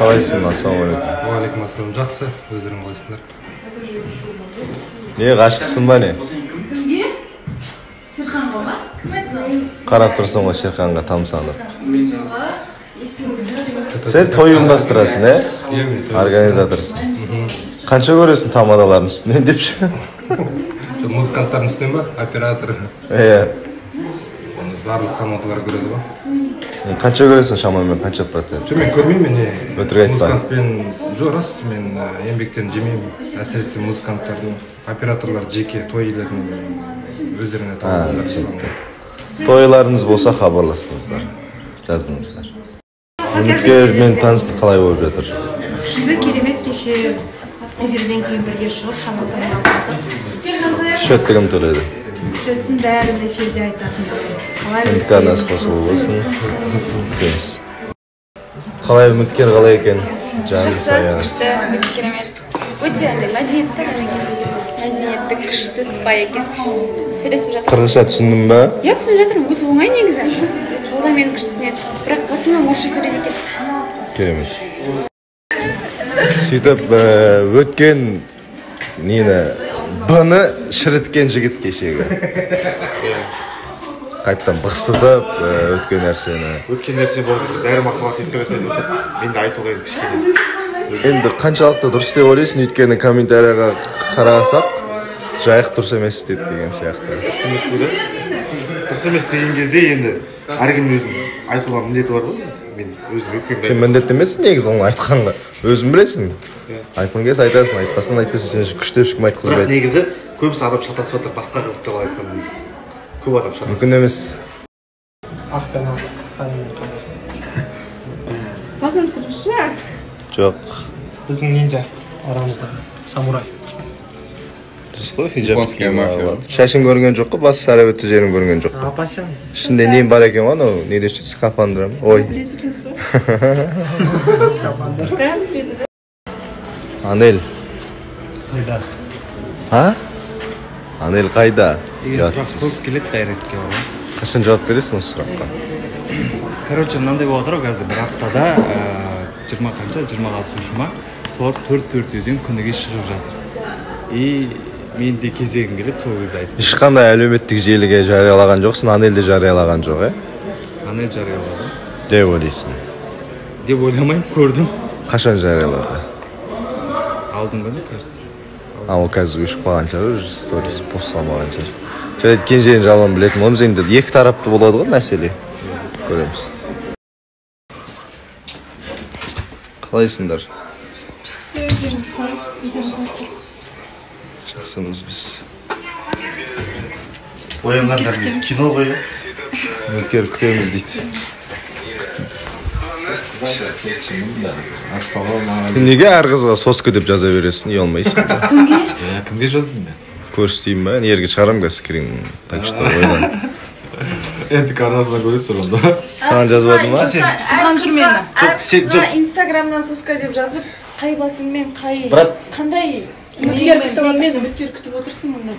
Қалайсың? Ассалаумағалейкум. Уағалейкум ассалам. Жақсы, өздерің қалайсыңдар? Не, ғашықсың ба не? Кімге? Шерханға ма? Қарап тұрсың ғой Шерханға тамсанып. Сен той ұйымдастырасың, организаторсың. Қанша көресің тамадалардың үстінен депші? Музыканттардың үстінен ба? Оператор. Барлық тамадалар көреді ба? Қанша көресің шамамен, қанша процент? Мен көрмеймін, өтірік айтпа. Музыкантпен рас, мен еңбектен жемеймін. Әсіресе музыканттардың, операторлар жеке той үйлердің өздеріне түсінікті. Тойларыңыз болса хабарласыңыздар, жазыңыздар. Үміткер мен таныстық қалай болып жатыр? Күшті, керемет, кеше эфирден кейін бірге шығып шаматаны алдық. Шөтті кім төледі? Шөттің бәрін эфирде айтатын. Үміткеріңіз қосылы болсын. Күтеміз. Қалай үміткер қалай екен? Жақсы, күшті, өте керемет. Өте мәдениетті, күшті, сыпайы екен. Сөйлесіп жатыр. Қырғызша түсіндің ба? Иә, түсініп жатырмын, өте оңай негізі. Ол да мені күшті түсінеді. Бірақ басынан орысша сөйлейді екен. Керемет. Сөйтіп, өткен нені бұны шіріткен жігіт кешегі. Қайттан бұқсытып өткен нәрсені. Өткен нәрсе болғысы бәрі мақалат естігісін өтіп, мен де айтуға енді кішкене. Енді қаншалықты дұрыс деп ойлайсың, өйткені комментарияға қарасақ, жайық дұрыс емес дейді деген сияқты. Дұрыс емес деген кезде енді әркім өзінің айтуға міндеті бар ғой. Мен өзім өткен Сен міндетті емессің негізі оны айтқанға. Өзің білесің. Айтқың келсе айтасың, айтпасын айтпайсың, сен күшті ешкім айтқызбайды. Бірақ негізі көбісі адам шатасып жатыр, басқа қызық туралы айтқан негізі. Көп адам шатасып. Мүмкін емес. Басынан сұрышы? Жоқ. Біздің нинджа арамызда, самурай. Дұрыс қой, хиджаб киіп алады. Шашын көрген жоқ қой, басы сарабетті жерін көрген жоқ қой. Апашам. Ішінде нем бар екен ғой, не деші, скафандр ма? Ой. Анел. Қайда? А? Анел қайда? Көп келеді дайретке бар. Қашан жауап бересің осы сұраққа? Короче, мынандай болып жатыр ғой қазір бір аптада 20 қатысушыма солар 4-4-ден күніге шығып жатыр. И мен де кезегім келеді, сол кезде айтып. Ешқандай әлеуметтік желіге жариялаған жоқсың, Анел де жариялаған жоқ, Анел жариялады. Деп ойлайсың? Деп ойламаймын, көрдім. Қашан жариялады? Алдын күні көрсін. Ол қазір өшіп қалған шығар, сторис пост салмаған шығар. Жарайды, кен жерін жалған білетін. Онымыз енді екі тарапты болады ғой мәселе. Көреміз. Қалайсыңдар? Жақсымыз біз. Оянғандар кино ғой. Үміткер күтеміз дейді. Неге әр қызға соска деп жаза бересің, үй алмайсың? Кімге жаздым мен? Көрістейін ба? Ерге шығарам ба скрин? Так что ойнан. Енді арнасынан көресіздер онда. Саған жазбадың ма? Қызған жүр мені. Әрқызға инстаграмнан соска деп жазып, қай басыммен, қандай үміткер күтіп алмайсың, үміткер күтіп отырсың мұнда.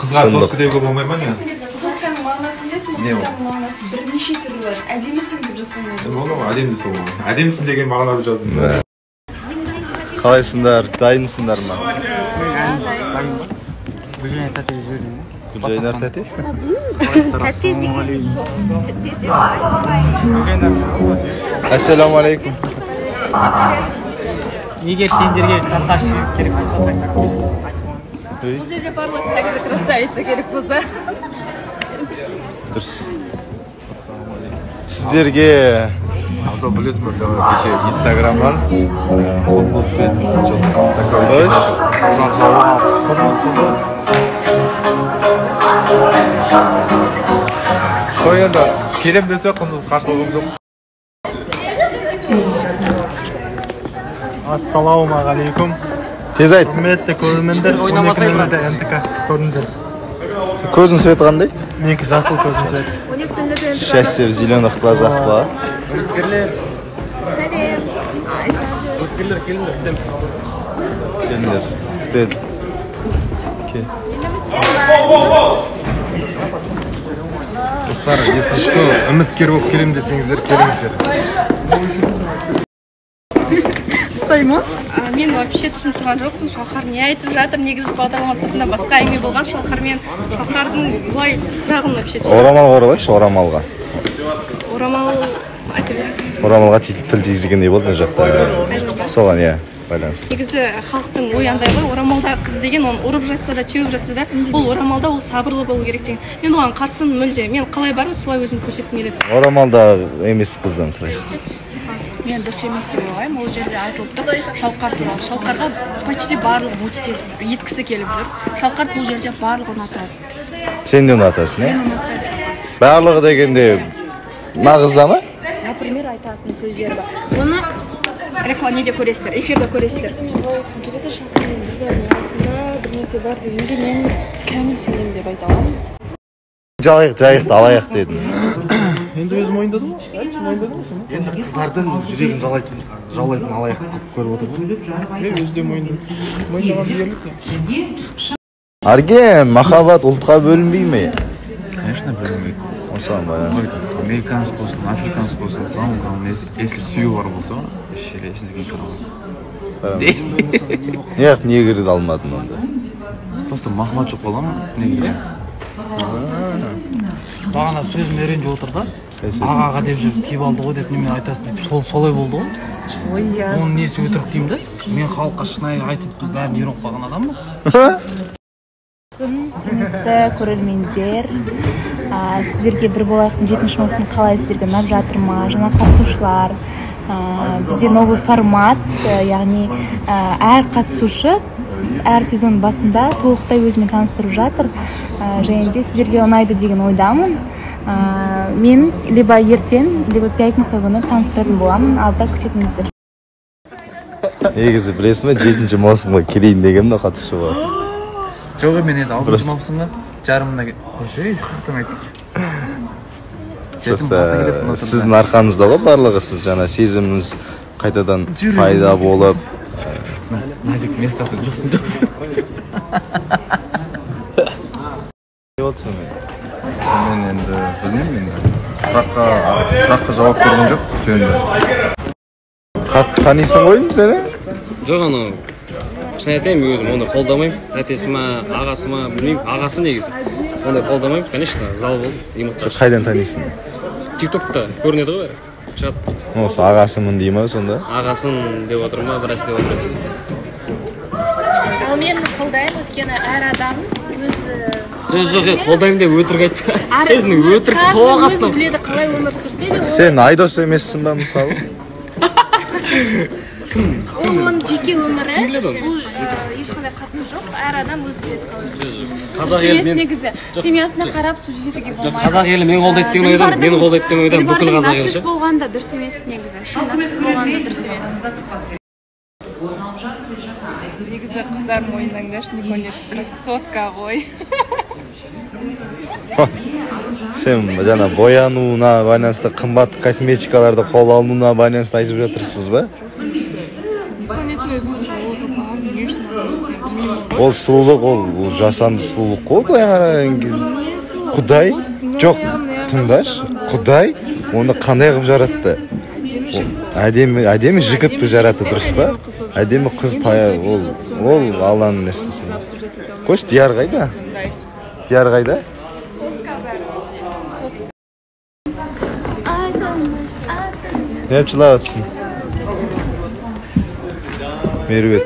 Қызға соска деуге болмай ма не? Сосканың мағынасы білесің, сосканың мағынасы бірнеше түрлі бар. Әдемісің деп жазған болды. Оны әдемісің ол. Әдемісің деген мағынады жаздым. Қалайсыңдар? Дайынсыңдар ма? Гүлжайнар тәте жібердім. Гүлжайнар тәте? Ассаламу алейкум. Егер сендерге красавчик жігіт керек болса, Бұл жерде барлық также красавица керек болса. Дұрыс. Сіздерге Білесің бе, кеше инстаграмнан құндызбен такой сұрақ жауап құндыз. Қой енді келем десе құндыз қарсылығым жоқ. ассалаумағалейкум. тез айт. Құрметті көрермендер, 12-нде НТК көрдіңіздер. Көзің светі қандай? Менікі жасыл көзім светі. Счастье в зеленых глазах ба? Үміткерлер. Сәлем. Үміткерлер келіңдер, күтем. Келіңдер. Күтеді. Достар, если что, үміткер болып келем десеңіздер, келіңіздер. ұстай ма? Мен вообще түсініп тұрған жоқпын, Шалқар не айтып жатыр, негізі бағдарлама сыртында басқа әңгіме болған. Шалқардың былай сұрағын вообще түсініп. Орамалға оралайыншы, орамалға. Орамал айта беріңіз. Орамалға тіл тигізгендей болды мына жақта. Соған иә байланысты. Негізі халықтың ой андай ғой, орамалда қыз деген оны ұрып жатса да, теуіп жатса да, ол орамалда ол сабырлы болу керек деген. Мен оған қарсымын мүлде. Мен қалай бармын, солай өзім көрсеткім келеді. Орамалда емес қыздан сұрайсың. Мен дұрыс емес деп ойлаймын. Ол жерде айтылып тұр Шалқар туралы. Шалқарға почти барлығы мультик еткісі келіп жүр. Шалқар бұл жерде барлығы ұнатады. Сен де ұнатасың, Мен иә? ұнатады. Барлығы дегенде нағызда ма? Например, айтатын сөздері бар. Оны неде көресіздер, эфирде көресіздер. Келеді Шалқармен бір-бірінің арасында бір нәрсе бар дегенге мен кәміл сенемін деп айта аламын. Жайықты алайық дедім. Енді өзім мойындадым ғой. Айтшы мойындадым ғой сен. Енді қыздардың жүрегін жалайтын алаяқ көріп отырмын. Мен өзде мойындадым. Мойындаған ерлік. Арген, махаббат ұлтқа бөлінбей ме? Конечно, бөлінбейді. Осыған байланысты. Американец болсын, африканец болсын, самый главное, если сүйу бар болса, ішері сізге қарау. Неғып негірді алмадың онда? Просто махаббат жоқ бола ма? Неге? Бағана сөзім үйреніп отыр да. Ағаға деп жүріп тиіп алды ғой деп немен айтасың дейді. Солай болды ғой. Ой, я. Оның несі өтірік деймін да. Мен халыққа шынайы айтып бәрін үйреніп қалған адаммын. Құрметті көрермендер, сіздерге бір болайықтың 7-ші маусым қалай сіздерге ұнап жатыр ма? Жаңа қатысушылар, бізде новый формат, яғни әр қатысушы әр сезон басында толықтай өзімен таныстырып жатыр. Және де сіздерге ұнайды деген ойдамын. Мен либо ертең, либо пятница күні таныстыратын боламын, алда күтетіңіздер. Негізі білесің бе, 7-ші маусымға келейін дегенде қатысушы бар. Жоқ, мен енді 6-шы маусымға жарымына қойшы, қақтан айтып. Сіздің арқаңызда ғой барлығы, сіз жаңа сезіміңіз қайтадан пайда болып. Назик местасы жоқсын. Не отсың мен? Мен енді білмеймін енді. Сұраққа жауап берген жоқ жөнді. Қатты танисың ғой сені? Жоқ, анау шын айтайын, мен өзім ондай қолдамаймын. Әтесі ма, ағасы ма, білмеймін. Ағасы негізі. Ондай қолдамаймын, конечно, зал болды. Қайдан танисың? TikTok'та көрінеді ғой, шығады. Осы ағасымын дей ма сонда? Ағасын деп отыр ма, біраз деп отыр. Ал мен қолдаймын, өйткені әр адам өзі... Жоқ, қолдаймын деп өтірік айтты. Өзінің өтірік соға өзі біледі қалай өмір сүрсе де... Сен Айдос емессің ба мысалы? Ол оның жеке өмірі, бұл ешқандай қатысы жоқ, әр адам өзі біледі қалай. Семьясы негізі, семьясына қарап сөздетуге болмайды. Қазақ елі мен қолдайды деген ойдан, мен қолдайды деген ойдан бүкіл қазақ елі. Нацист болғанда дұрыс емес негізі, шын нацист болғанда дұрыс емес. Негізі қыздар мойындаңдаршы, Николет красотка ғой. Сен жаңа боянуына байланысты қымбат косметикаларды қол алуына байланысты айтып жатырсыз ба? Ол сұлулық, ол жасанды сұлулық қой, былай қараған кезде. Құдай, жоқ, тыңдашы, Құдай оны қандай қылып жаратты? Әдемі жігітті жаратты, дұрыс па? Әдемі қыз пая, ол Алланың нәрсесі. Қойшы, Дияр қайда? Дияр қайда? Не жылап жатсың? Мерует.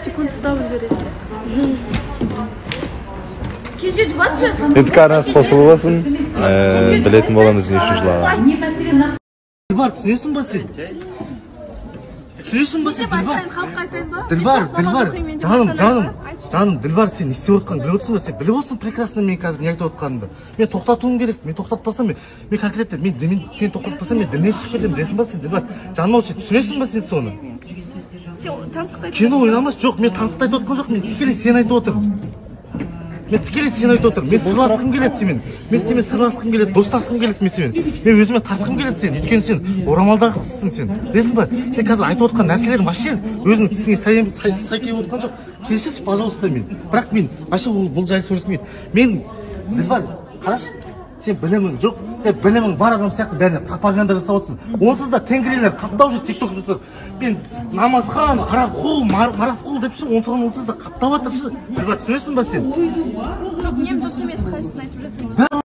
Секунд ұстап үлгересің. Кенже жұбатшы. Енді арнасы қосылып болсын, білетін боламыз не үшін жылаға. Дилбар, түсінесің ба сен? Түсінесің ба сен, Дилбар? Дилбар, жаным, Дилбар, сен не істеп отқанын біліп отырсың ба? Сен біліп отырсың прекрасно мен қазір не айтып отқанымды. Мен тоқтатуым керек, мен тоқтатпасам мен конкретно мен сен тоқтатпасам мен діннен шығып кетемін, білесің ба сен, Дилбар? Жаным, сен түсінесің ба сен соны? Кино ойнамас, жоқ, мен танысты айтып отқан жоқ, мен тікелей сен айтып отырмын. Мен тікелей сен айтып отырмын. Мен сырласқым келеді семен. Мен сенімен сырласқым келеді, достасқым келеді мен семен. Мен өзіме тартқым келеді сен. Өйткені сен орамалдағы қызсың сен. Білесің ба? Сен қазір айтып отқан нәрселерің вообще өзіңнің тісіңе сай келіп отқан жоқ. Келші, пожалуйста мен. Бірақ мен вообще бұл жайлы сөйлескім келеді. Мен Дилбар, қарашы, сен білімің жоқ, сен білімің бар адам сияқты бәріне пропаганда жасап отырсың. Онсыз да тенгрилер қаптап жүр тиктокта тұр. Мен намазхан, арабқұл, марапқұл деп ше, онсыз да қаптап жатыр ше. Ділбар, түсінесің ба сен? Жоқ, нем дұрыс емес, қайсысын айтып жатырсың?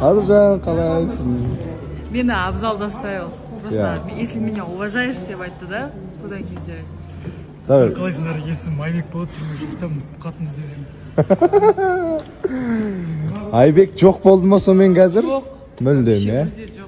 Аружан, қалайсың? Мені Абзал заставил. Просто, если меня уважаешь, деп айтты да, содан кейін жарайды. Давай. Қалайсыңдар, есім Майбек болады, жүрмей жастан қатын іздеп жүрмін. Айбек жоқ болды ма сонымен қазір? Жоқ. Мүлдем, Жоқ.